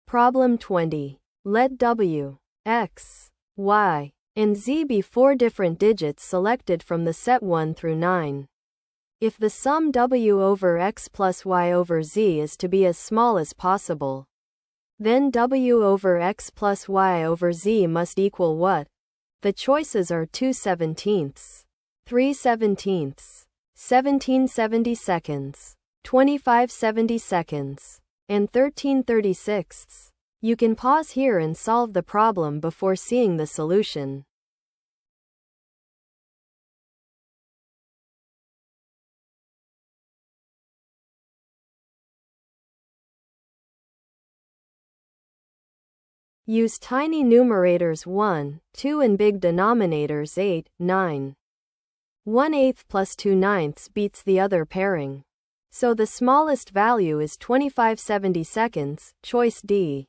Problem 20. Let W, X, Y, and Z be 4 different digits selected from the set 1 through 9. If the sum W over X plus Y over Z is to be as small as possible, then W over X plus Y over Z must equal what? The choices are 2/17, 3/17, 17/72, 25/72, and 13/36. You can pause here and solve the problem before seeing the solution. Use tiny numerators 1, 2 and big denominators 8, 9. 1/8 plus 2/9 beats the other pairing. So the smallest value is 25/72, choice D.